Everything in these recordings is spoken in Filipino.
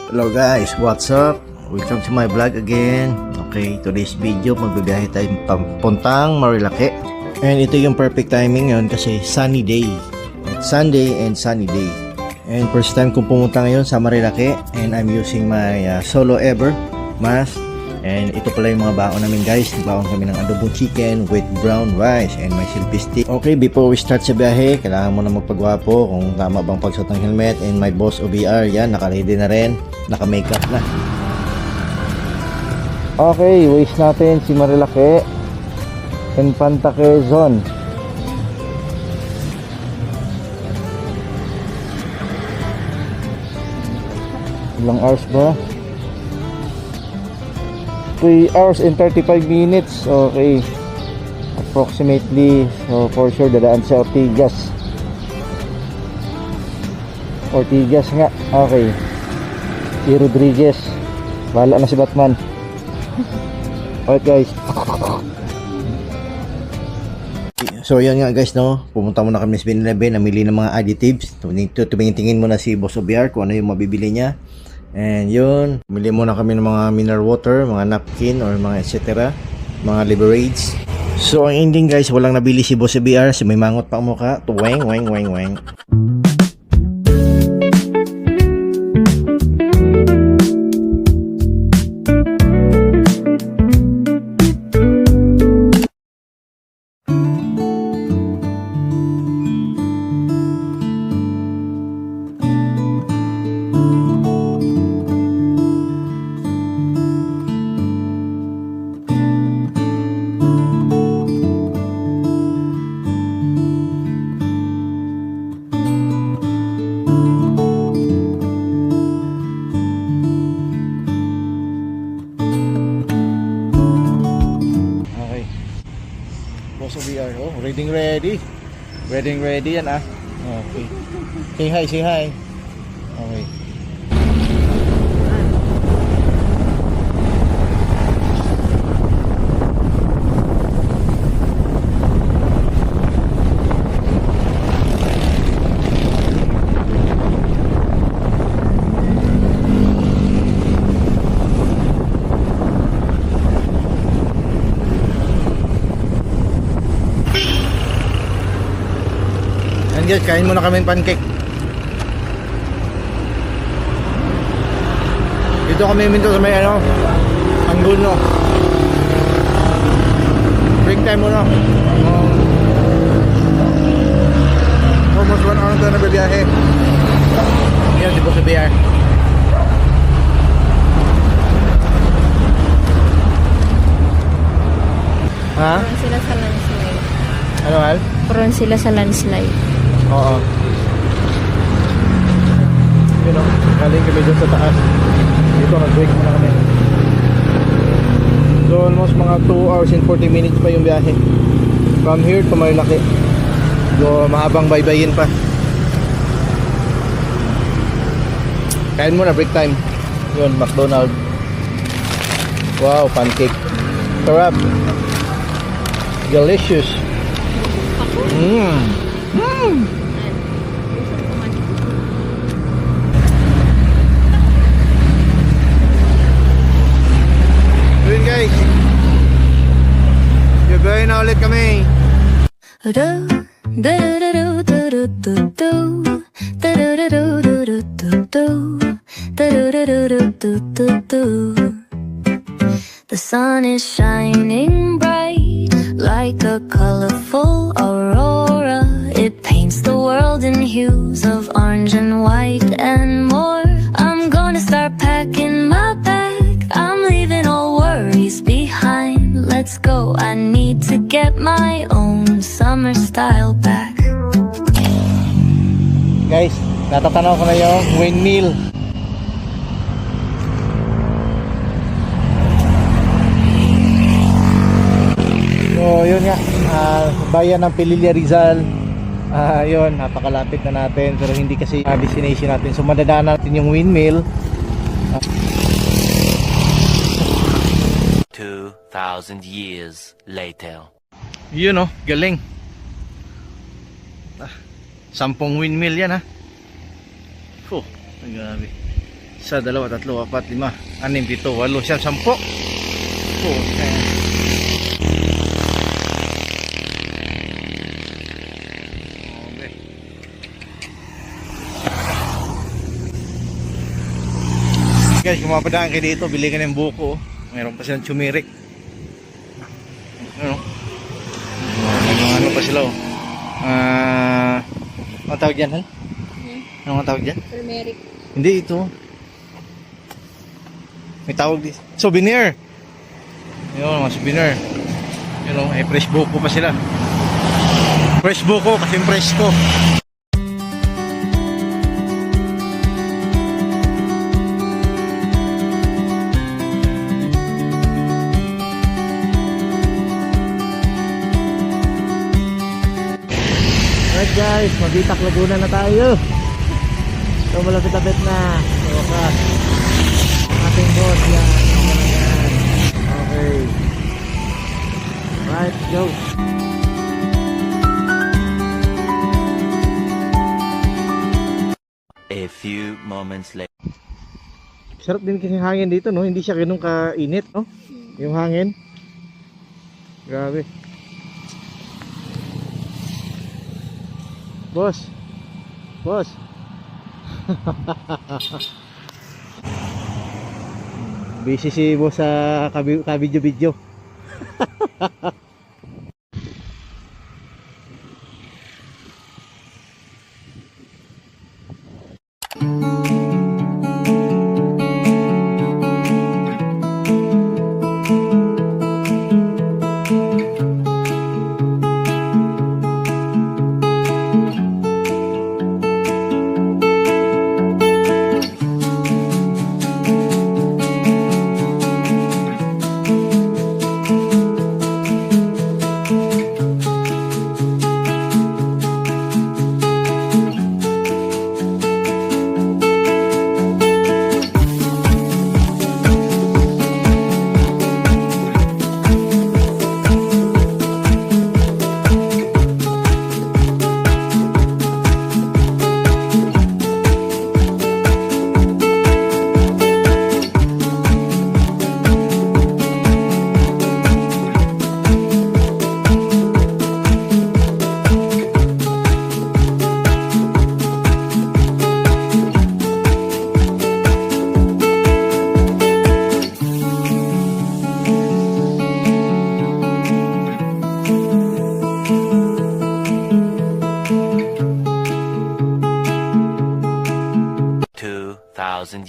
Hello guys, what's up? Welcome to my vlog again. Okay, today's video magbibiyahe tayo papuntang Marilake. And ito yung perfect timing ngayon kasi sunny day. Sunday and sunny day. And first time kong pumunta ngayon sa Marilake and I'm using my solo ever mask. And ito pala yung mga baon namin guys. Baon kami ng adobong chicken with brown rice and my silpy stick. Okay, before we start sa biyahe, kailangan mo na magpagwapo kung tama bang pagsuot ng helmet. And my boss OBR, yan, naka-ready na rin. Naka-makeup na. Okay, waste natin si Marilake Infanta Quezon. Ilang hours ba? 3 hours and 35 minutes. Okay, approximately. So for sure dadaan sa Ortigas nga. Okay, si Rodriguez, bahala na si Batman. Alright guys, so yan nga guys, no, pumunta muna kami sa 7-Eleven, namili ng mga additives. Tumingin muna si Boss OBR kung ano yung mabibili niya. And yun, bumili muna kami ng mga mineral water, mga napkin or mga etc, mga Liberades. So ang ending guys, walang nabili si Boss BR, si may mangot pa ang mukha. Tuweng, weng, weng, weng. Oh, ready yan ah. Okay, say hi. Okay. Guys, kain muna kami ng pancake. Dito kami minto sa may ano, Angguno. Break time muna. Almost 1 hour na bibiyahe. Yan, di ba sa BR? Ha? Puron sila sa landslide. Ano, Al? Puron sila sa landslide. Oo. Yun o, galing kami dun sa taas. Dito nag-break muna kami. So almost mga 2 hours and 40 minutes pa yung biyahe from here to Marilake. So mahabang baybayin pa. Kain muna, break time. Yun, McDonald's. Wow, pancake. Sarap. Delicious. Yun guys, biyahe na ulit kami. The sun is shining bright like a colorful aurora. It paints the world in hues of orange and white and more. I'm gonna start packing my bag. I'm leaving all worries behind. Let's go, I need to get my own summer style back. Guys, natatanaw ko na yung windmill. So yun nga, bayan ng Pililla Rizal. Yun, napakalapit na natin pero hindi kasi destination natin. So madadaan natin yung windmill. 2,000 years later. Yun oh, galing. 10 windmill yan ha. Oh, grabe. Isa, dalawa, tatlo, apat, lima, anim, pito, walo, siyam, sampo. Okay. Guys, kung mapadaan kayo dito, bili ka ng buko. Meron pa silang chumirik. Ano? Ano pa sila, oh. Ano tawag dyan, Han? Ano tawag dyan? Turmeric. Hindi, ito. May tawag dito. Souvenir! Yun, mga souvenir. Yun, oh, fresh buko pa sila. Fresh buko, kasi fresh ko. Alright guys, Mabitak Laguna na tayo. So malapit-lapit na. So wakas. Ating boss yan. Okay. Right, go. A few moments later. Sarap din kasi hangin dito, no? Hindi siya ganun kainit, no? Yung hangin. Grabe. Boss. Boss. Busy si boss sa ka-video-video.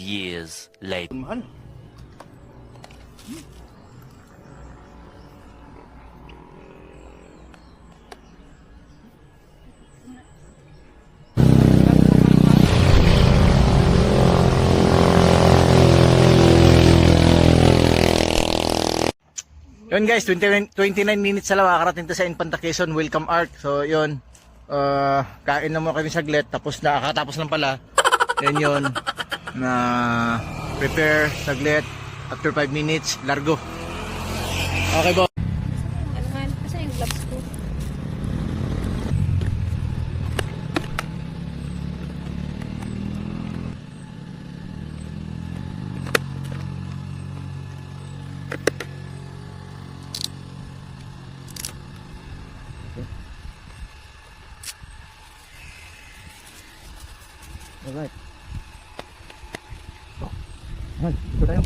Years later. Mahal. Yun guys, 29 minutes sa lawa, karating to sa Infanta Quezon Welcome Arc. So yun, kain na muna kami saglit, tapos na, kakatapos lang pala. Then yun, na prepare saglit, after 5 minutes, largo. Okay bo. Ano man? Kasi yung gloves ko. Alright. Alright, ito tayo.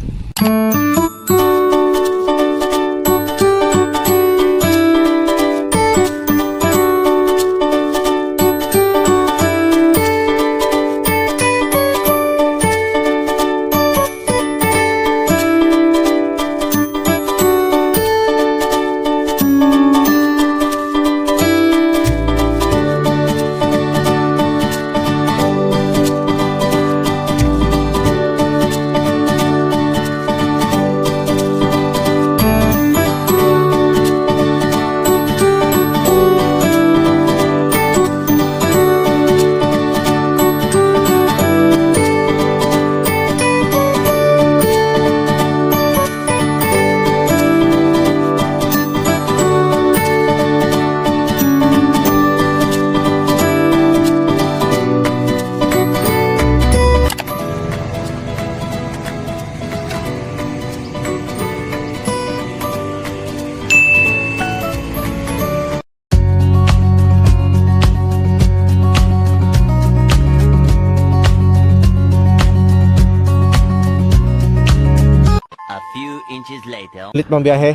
inches later. Sulit bang biyahe?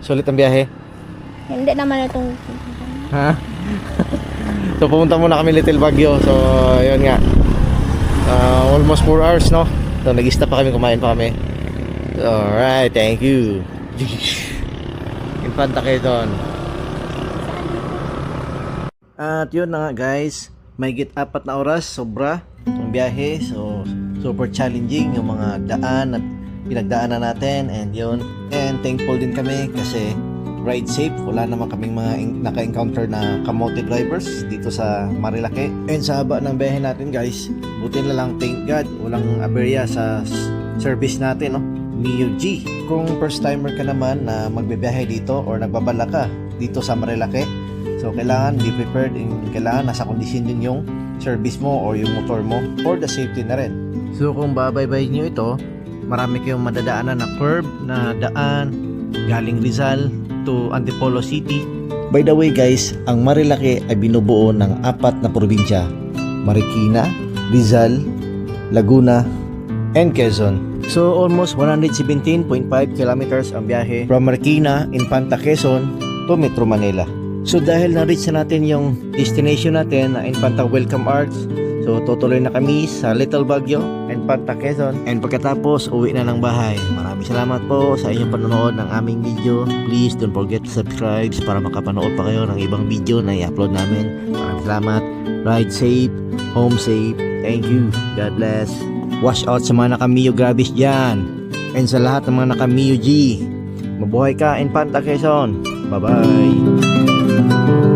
Sulit ang biyahe? Hindi naman itong... Ha? So pumunta muna kami Little Baguio. So yun nga. Almost 4 hours, no? So nag-stop pa kami, kumain pa kami. Alright, thank you. Infanta Quezon. At yun na nga guys, may 4 na oras, sobra ang biyahe. So super challenging yung mga daan at pinagdaanan natin, and yun. And thankful din kami kasi ride safe. Wala naman kaming mga naka-encounter na kamote drivers dito sa Marilake. And sa haba ng biyahe natin guys, buti na lang, thank God, walang aberya sa service natin, no? Mio G. Kung first timer ka naman na magbibiyahe dito or nagbabala ka dito sa Marilake, so kailangan be prepared, kailangan nasa kondisyon din yung service mo or yung motor mo for the safety na rin. So kung babaybayin nyo ito, marami kayong madadaanan na curve na daan galing Rizal to Antipolo City. By the way guys, ang Marilake ay binubuo ng 4 na probinsya: Marikina, Rizal, Laguna, and Quezon. So almost 117.5 kilometers ang biyahe from Marikina, Infanta, Quezon to Metro Manila. So dahil na-reach na natin yung destination natin na Infanta Welcome Arts, so tutuloy na kami sa Little Baguio, Infanta, Quezon. And pagkatapos, uwi na ng bahay. Maraming salamat po sa inyong panonood ng aming video. Please don't forget to subscribe para makapanood pa kayo ng ibang video na i-upload namin. Maraming salamat. Ride safe, home safe. Thank you. God bless. Watch out sa mga naka-Mio Gravis dyan. And sa lahat ng mga naka-Mio G. Mabuhay ka, Infanta, Quezon. Bye-bye.